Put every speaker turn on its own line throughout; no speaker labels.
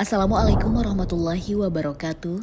Assalamualaikum warahmatullahi wabarakatuh.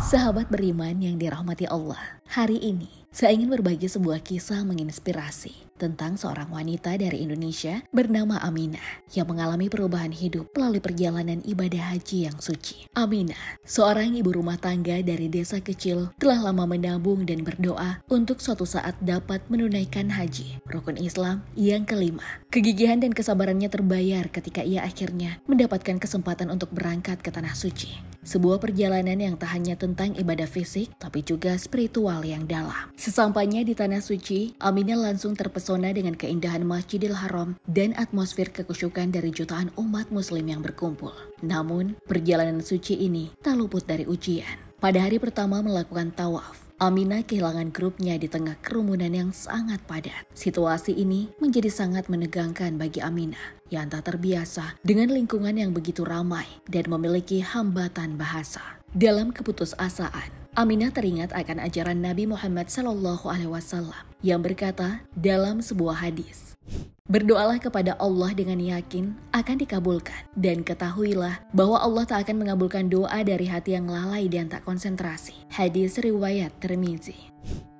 Sahabat beriman yang dirahmati Allah, hari ini saya ingin berbagi sebuah kisah menginspirasi tentang seorang wanita dari Indonesia bernama Aminah yang mengalami perubahan hidup melalui perjalanan ibadah haji yang suci. Aminah, seorang ibu rumah tangga dari desa kecil, telah lama menabung dan berdoa untuk suatu saat dapat menunaikan haji, rukun Islam yang kelima. Kegigihan dan kesabarannya terbayar ketika ia akhirnya mendapatkan kesempatan untuk berangkat ke tanah suci. Sebuah perjalanan yang tak hanya tentang ibadah fisik, tapi juga spiritual yang dalam. Sesampainya di tanah suci, Aminah langsung terpesona dengan keindahan Masjidil Haram dan atmosfer kekusyukan dari jutaan umat muslim yang berkumpul. Namun, perjalanan suci ini tak luput dari ujian. Pada hari pertama melakukan tawaf, Aminah kehilangan grupnya di tengah kerumunan yang sangat padat. Situasi ini menjadi sangat menegangkan bagi Aminah yang tak terbiasa dengan lingkungan yang begitu ramai dan memiliki hambatan bahasa. Dalam keputusasaan, Aminah teringat akan ajaran Nabi Muhammad SAW yang berkata dalam sebuah hadis, "Berdoalah kepada Allah dengan yakin akan dikabulkan, dan ketahuilah bahwa Allah tak akan mengabulkan doa dari hati yang lalai dan tak konsentrasi." Hadis riwayat Tirmizi.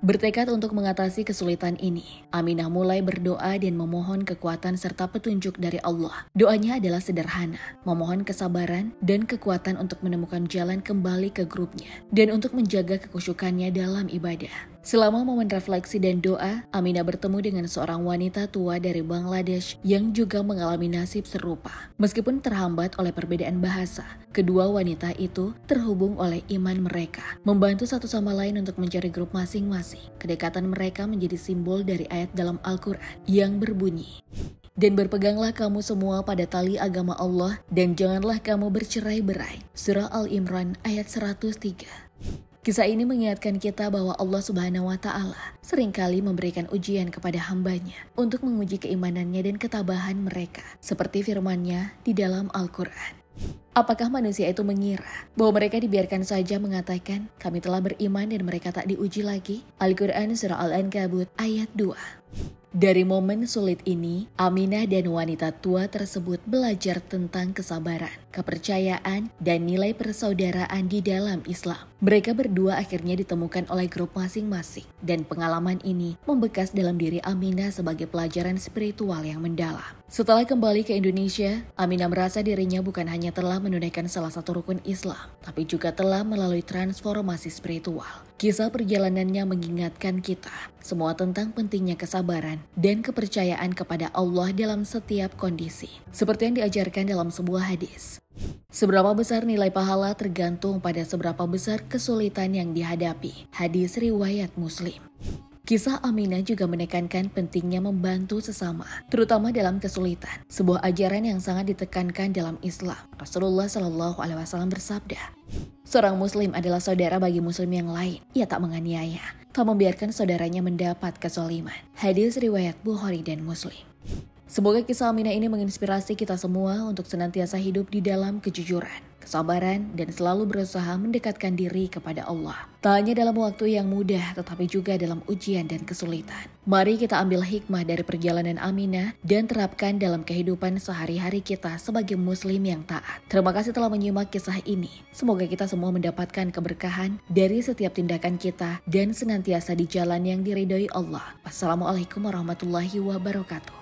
Bertekad untuk mengatasi kesulitan ini, Aminah mulai berdoa dan memohon kekuatan serta petunjuk dari Allah. Doanya adalah sederhana, memohon kesabaran dan kekuatan untuk menemukan jalan kembali ke grupnya dan untuk menjaga kekusyukannya dalam ibadah. Selama momen refleksi dan doa, Aminah bertemu dengan seorang wanita tua dari Bangladesh yang juga mengalami nasib serupa. Meskipun terhambat oleh perbedaan bahasa, kedua wanita itu terhubung oleh iman mereka, membantu satu sama lain untuk mencari grup masing-masing. Kedekatan mereka menjadi simbol dari ayat dalam Al-Quran yang berbunyi, "Dan berpeganglah kamu semua pada tali agama Allah dan janganlah kamu bercerai-berai." Surah Al-Imran ayat 103. Kisah ini mengingatkan kita bahwa Allah Subhanahu wa Ta'ala seringkali memberikan ujian kepada hambanya untuk menguji keimanannya dan ketabahan mereka, seperti firman-Nya di dalam Al-Quran. Apakah manusia itu mengira bahwa mereka dibiarkan saja mengatakan, "Kami telah beriman dan mereka tak diuji lagi"? Al-Quran Surah Al-Ankabut ayat 2. Dari momen sulit ini, Aminah dan wanita tua tersebut belajar tentang kesabaran, kepercayaan, dan nilai persaudaraan di dalam Islam. Mereka berdua akhirnya ditemukan oleh grup masing-masing, dan pengalaman ini membekas dalam diri Aminah sebagai pelajaran spiritual yang mendalam. Setelah kembali ke Indonesia, Aminah merasa dirinya bukan hanya telah menunaikan salah satu rukun Islam, tapi juga telah melalui transformasi spiritual. Kisah perjalanannya mengingatkan kita semua tentang pentingnya kesabaran dan kepercayaan kepada Allah dalam setiap kondisi. Seperti yang diajarkan dalam sebuah hadis, seberapa besar nilai pahala tergantung pada seberapa besar kesulitan yang dihadapi. Hadis riwayat Muslim. Kisah Aminah juga menekankan pentingnya membantu sesama, terutama dalam kesulitan. Sebuah ajaran yang sangat ditekankan dalam Islam. Rasulullah SAW bersabda, "Seorang muslim adalah saudara bagi muslim yang lain. Ia tak menganiaya, tak membiarkan saudaranya mendapat kezaliman." Hadis riwayat Bukhari dan Muslim. Semoga kisah Aminah ini menginspirasi kita semua untuk senantiasa hidup di dalam kejujuran, kesabaran, dan selalu berusaha mendekatkan diri kepada Allah. Tak hanya dalam waktu yang mudah, tetapi juga dalam ujian dan kesulitan. Mari kita ambil hikmah dari perjalanan Aminah dan terapkan dalam kehidupan sehari-hari kita sebagai muslim yang taat. Terima kasih telah menyimak kisah ini. Semoga kita semua mendapatkan keberkahan dari setiap tindakan kita dan senantiasa di jalan yang diridhoi Allah. Wassalamualaikum warahmatullahi wabarakatuh.